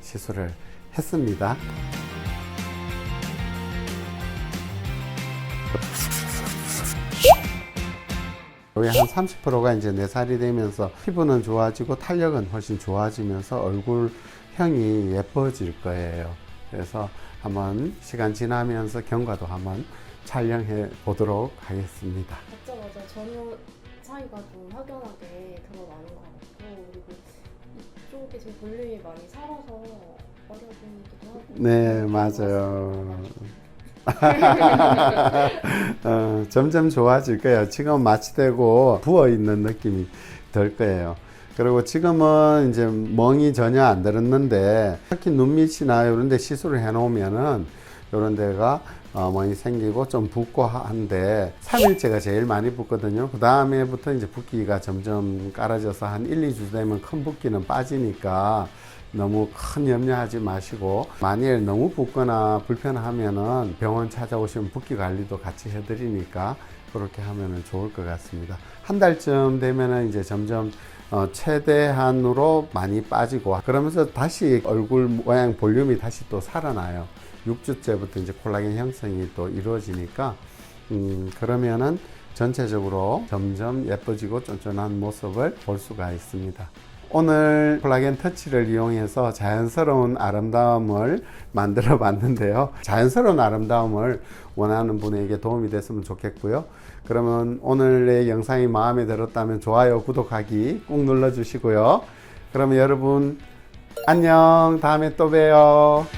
시술을 했습니다. 여기 한 30%가 이제 4살이 되면서 피부는 좋아지고 탄력은 훨씬 좋아지면서 얼굴형이 예뻐질 거예요. 그래서 한번 시간 지나면서 경과도 한번 촬영해 보도록 하겠습니다. 맞죠. 전후 차이가 좀 확연하게 드러나는 것 같고 그리고 이쪽에 지금 볼륨이 많이 살아서 어려 보이기도 하고 네, 맞아요. 점점 좋아질 거예요. 지금 마취되고 부어있는 느낌이 들 거예요. 그리고 지금은 이제 멍이 전혀 안 들었는데 특히 눈밑이나 이런 데 시술을 해 놓으면은 이런 데가 멍이 생기고 좀 붓고 한데 3일째가 제일 많이 붓거든요. 그 다음에부터 이제 붓기가 점점 깔아져서 한 1, 2주 되면 큰 붓기는 빠지니까 너무 큰 염려하지 마시고 만일 너무 붓거나 불편하면은 병원 찾아오시면 붓기 관리도 같이 해드리니까 그렇게 하면은 좋을 것 같습니다. 한 달쯤 되면은 이제 점점 최대한으로 많이 빠지고 그러면서 다시 얼굴 모양 볼륨이 다시 또 살아나요. 6주째부터 이제 콜라겐 형성이 또 이루어지니까 그러면은 전체적으로 점점 예뻐지고 쫀쫀한 모습을 볼 수가 있습니다. 오늘 콜라겐 터치를 이용해서 자연스러운 아름다움을 만들어 봤는데요. 자연스러운 아름다움을 원하는 분에게 도움이 됐으면 좋겠고요. 그러면 오늘의 영상이 마음에 들었다면 좋아요, 구독하기 꾹 눌러 주시고요. 그러면 여러분 안녕, 다음에 또 봬요.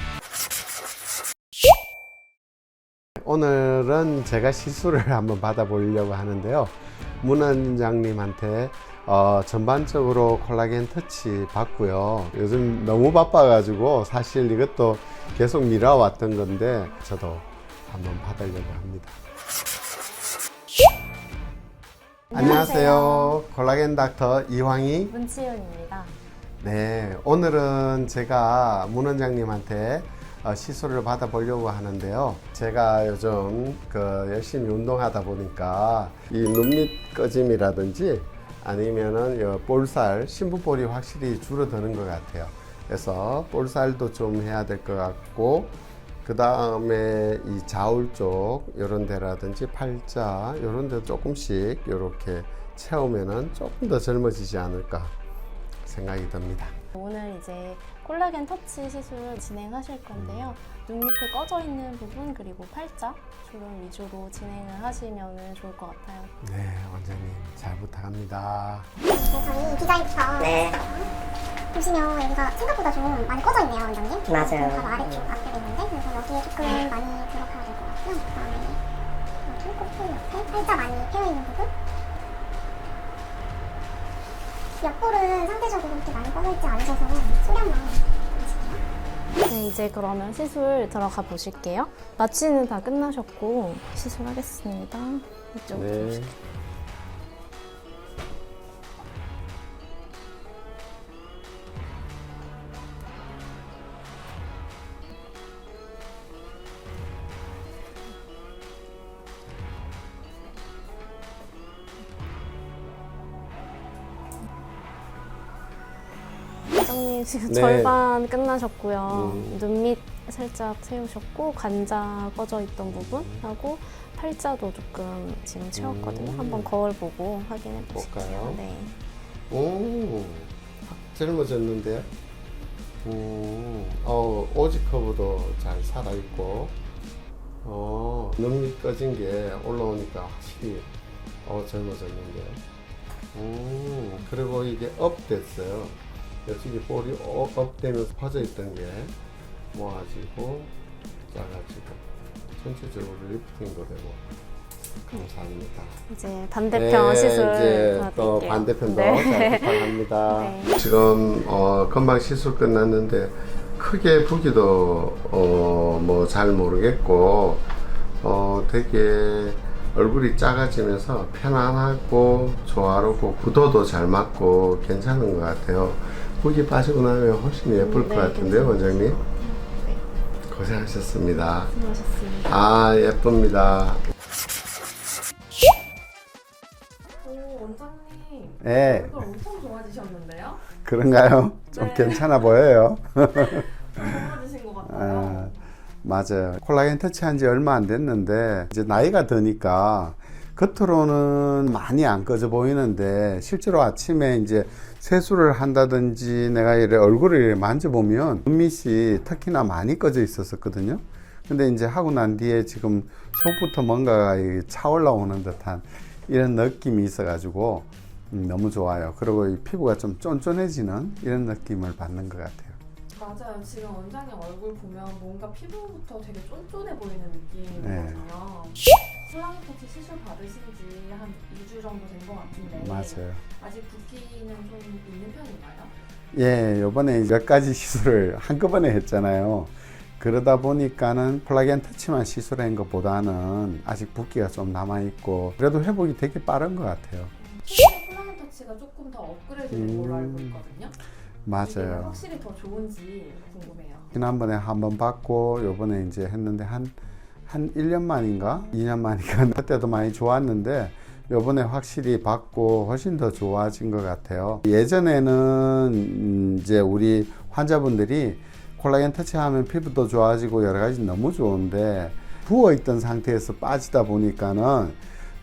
오늘은 제가 시술을 한번 받아보려고 하는데요. 문 원장님한테 전반적으로 콜라겐 터치 받고요. 요즘 너무 바빠가지고 사실 이것도 계속 미뤄왔던 건데 저도 한번 받으려고 합니다. 안녕하세요. 콜라겐 닥터 이황희. 문치윤입니다. 네, 오늘은 제가 문 원장님한테 시술을 받아보려고 하는데요. 제가 요즘 열심히 운동하다 보니까 이 눈밑 꺼짐이라든지 아니면은 볼살, 신부볼이 확실히 줄어드는 것 같아요. 그래서 볼살도 좀 해야 될 것 같고, 그 다음에 이 좌울 쪽 이런 데라든지 팔자 이런 데 조금씩 이렇게 채우면은 조금 더 젊어지지 않을까 생각이 듭니다. 오늘 이제 콜라겐 터치 시술 진행하실 건데요. 눈 밑에 꺼져 있는 부분 그리고 팔자 주름 위주로 진행을 하시면 좋을 것 같아요. 네, 원장님 잘 부탁합니다. 저희 디자인부터 네, 보시면 여기가 생각보다 좀 많이 꺼져 있네요, 원장님. 맞아요. 바로 아래쪽 앞에 있는데 그래서 여기에 조금 많이 들어가야 될 것 같고요. 그다음에 여기 코끝 옆에 살짝 많이 펴 있는 부분. 옆볼은 상대적으로 그렇게 많이 꺼져 있지 않으셔서 소량만 보실게요. 네, 이제 그러면 시술 들어가 보실게요. 마취는 다 끝나셨고 시술하겠습니다. 이쪽으로 네. 오실게요. 원장님 지금 네. 절반 끝나셨고요. 음. 눈 밑 살짝 세우셨고 관자 꺼져 있던 부분하고 팔자도 조금 지금 채웠거든요. 한번 거울 보고 확인해 보실게요. 볼까요? 네. 오, 확 젊어졌는데요. 오지 커브도 잘 살아있고, 눈밑 꺼진 게 올라오니까 확실히 젊어졌는데요. 그리고 이게 업 됐어요. 여기 볼이 업 되면서 퍼져 있던 게 모아지고 작아지고 전체적으로 리프팅도 되고 감사합니다. 이제 반대편 시술 이제 또 도와드릴게요. 반대편도 네. 잘 부탁합니다. 네. 지금 금방 시술 끝났는데 크게 붓기도 뭐 잘 모르겠고 되게 얼굴이 작아지면서 편안하고 조화롭고 구도도 잘 맞고 괜찮은 것 같아요. 붓기 빠지고 나면 훨씬 예쁠 것 같은데요, 원장님? 고생하셨습니다. 수고하셨습니다. 아, 예쁩니다. 오, 원장님. 네, 얼굴 엄청 좋아지셨는데요? 그런가요? 좀 네. 괜찮아 보여요. 좋아지신 것 같아요. 맞아요. 콜라겐 터치한 지 얼마 안 됐는데 이제 나이가 드니까 겉으로는 많이 안 꺼져 보이는데 실제로 아침에 이제 세수를 한다든지 내가 이래 얼굴을 이렇게 만져보면 눈밑이 특히나 많이 꺼져 있었거든요. 근데 이제 하고 난 뒤에 지금 속부터 뭔가가 차 올라오는 듯한 이런 느낌이 있어가지고 너무 좋아요. 그리고 이 피부가 좀 쫀쫀해지는 이런 느낌을 받는 것 같아요. 맞아요. 지금 원장님 얼굴 보면 뭔가 피부부터 되게 쫀쫀해 보이는 느낌이거든요. 콜라겐 터치 시술 받으신 지 한 2주 정도 된 것 같은데 맞아요. 아직 붓기는 좀 있는 편인가요? 예, 요번에 몇 가지 시술을 한꺼번에 했잖아요. 그러다 보니까는 콜라겐 터치만 시술한 것보다는 아직 붓기가 좀 남아있고 그래도 회복이 되게 빠른 것 같아요. 최근에 콜라겐 터치가 조금 더 업그레이드된 걸로 알고 있거든요. 이게 맞아요. 확실히 더 좋은지 궁금해요. 지난번에 한 번 받고 요번에 이제 했는데 한 1년 만인가? 2년 만인가? 그때도 많이 좋았는데 요번에 확실히 받고 훨씬 더 좋아진 것 같아요. 예전에는 이제 우리 환자분들이 콜라겐 터치하면 피부도 좋아지고 여러 가지 너무 좋은데 부어있던 상태에서 빠지다 보니까는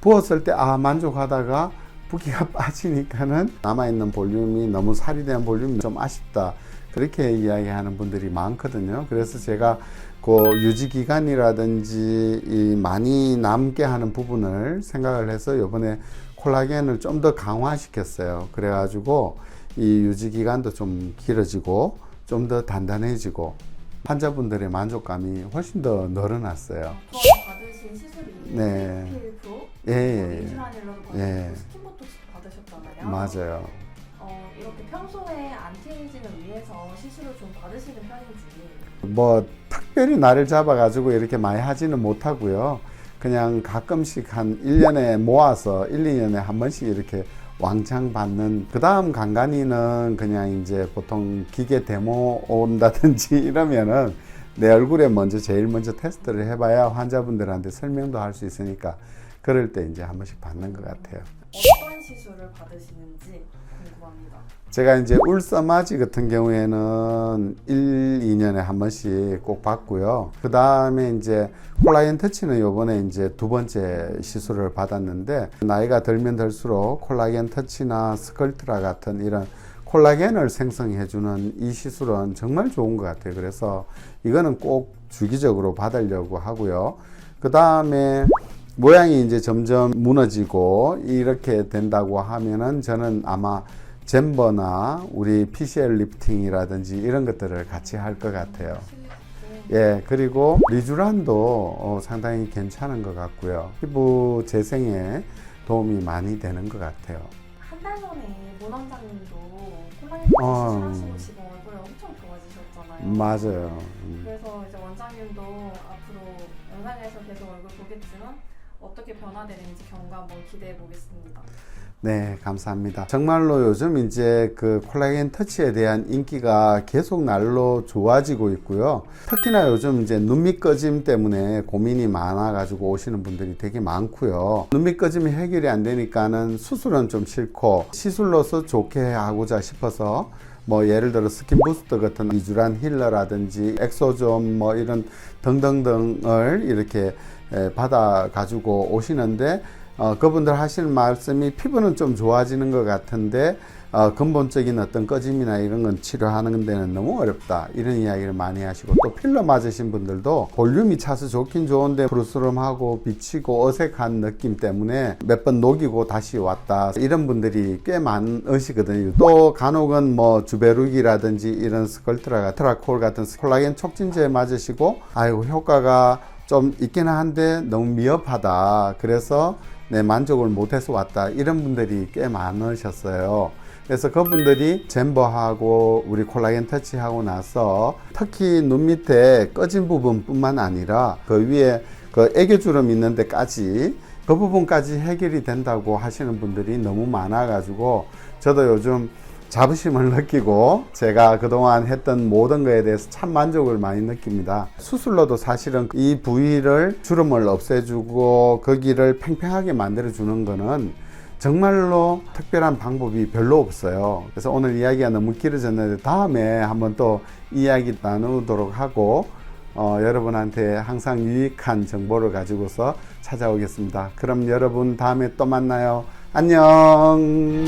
부었을 때 만족하다가 붓기가 빠지니까는 남아있는 볼륨이 너무 살이 된 볼륨이 좀 아쉽다. 그렇게 이야기하는 분들이 많거든요. 그래서 제가 그 유지 기간이라든지 이 많이 남게 하는 부분을 생각을 해서 이번에 콜라겐을 좀 더 강화시켰어요. 그래가지고 이 유지 기간도 좀 길어지고 좀 더 단단해지고 환자분들의 만족감이 훨씬 더 늘어났어요. 그거 받으신 시술이 네. 필 프로, 예, 인슈라닐러도 받으셨고 예. 스킨보톡스도 받으셨잖아요. 맞아요. 이렇게 평소에 안티에이징을 위해서 시술을 좀 받으시는 편인지. 뭐 특별히 날을 잡아가지고 이렇게 많이 하지는 못하고요. 그냥 가끔씩 한 1년에 모아서 1, 2년에 한 번씩 이렇게 왕창 받는, 그 다음 간간이는 그냥 이제 보통 기계 데모 온다든지 이러면은 내 얼굴에 제일 먼저 테스트를 해봐야 환자분들한테 설명도 할 수 있으니까 그럴 때 이제 한 번씩 받는 것 같아요. 어떤 시술을 받으시는지 궁금합니다. 제가 이제 울서마지 같은 경우에는 2년에 한 번씩 꼭 받고요. 그 다음에 이제 콜라겐 터치는 요번에 이제 2번째 시술을 받았는데, 나이가 들면 들수록 콜라겐 터치나 스컬트라 같은 이런 콜라겐을 생성해주는 이 시술은 정말 좋은 것 같아요. 그래서 이거는 꼭 주기적으로 받으려고 하고요. 그 다음에 모양이 이제 점점 무너지고 이렇게 된다고 하면은 저는 아마 잼버나 우리 PCL 리프팅이라든지 이런 것들을 같이 할 것 같아요. 예, 그리고 리쥬란도 상당히 괜찮은 것 같고요. 피부 재생에 도움이 많이 되는 것 같아요. 한 달 전에 문 원장님도 콜라겐 시술하시고 지금 얼굴이 엄청 좋아지셨잖아요. 맞아요. 그래서 이제 원장님도 앞으로 영상에서 계속 얼굴 보겠지만 어떻게 변화되는지 경과 한번 기대해 보겠습니다. 네, 감사합니다. 정말로 요즘 이제 그 콜라겐 터치에 대한 인기가 계속 날로 좋아지고 있고요. 특히나 요즘 이제 눈밑 꺼짐 때문에 고민이 많아가지고 오시는 분들이 되게 많고요. 눈밑 꺼짐이 해결이 안 되니까는 수술은 좀 싫고 시술로서 좋게 하고자 싶어서 뭐 예를 들어 스킨 부스터 같은 리쥬란 힐러라든지 엑소존 뭐 이런 등등등을 이렇게 받아 가지고 오시는데, 그분들 하시는 말씀이 피부는 좀 좋아지는 것 같은데 근본적인 어떤 꺼짐이나 이런 건 치료하는 데는 너무 어렵다, 이런 이야기를 많이 하시고, 또 필러 맞으신 분들도 볼륨이 차서 좋긴 좋은데 푸르스름하고 비치고 어색한 느낌 때문에 몇 번 녹이고 다시 왔다, 이런 분들이 꽤 많으시거든요. 또 간혹은 뭐 주베룩이라든지 이런 스컬트라 트라콜 같은 콜라겐 촉진제 맞으시고 아이고 효과가 좀 있긴 한데 너무 미흡하다, 그래서 만족을 못해서 왔다, 이런 분들이 꽤 많으셨어요. 그래서 그분들이 잼버하고 우리 콜라겐 터치하고 나서 특히 눈 밑에 꺼진 부분뿐만 아니라 그 위에 그 애교주름 있는 데까지 그 부분까지 해결이 된다고 하시는 분들이 너무 많아 가지고 저도 요즘 자부심을 느끼고 제가 그동안 했던 모든 거에 대해서 참 만족을 많이 느낍니다. 수술로도 사실은 이 부위를 주름을 없애주고 거기를 팽팽하게 만들어주는 거는 정말로 특별한 방법이 별로 없어요. 그래서 오늘 이야기가 너무 길어졌는데 다음에 한번 또 이야기 나누도록 하고 여러분한테 항상 유익한 정보를 가지고서 찾아오겠습니다. 그럼 여러분 다음에 또 만나요. 안녕.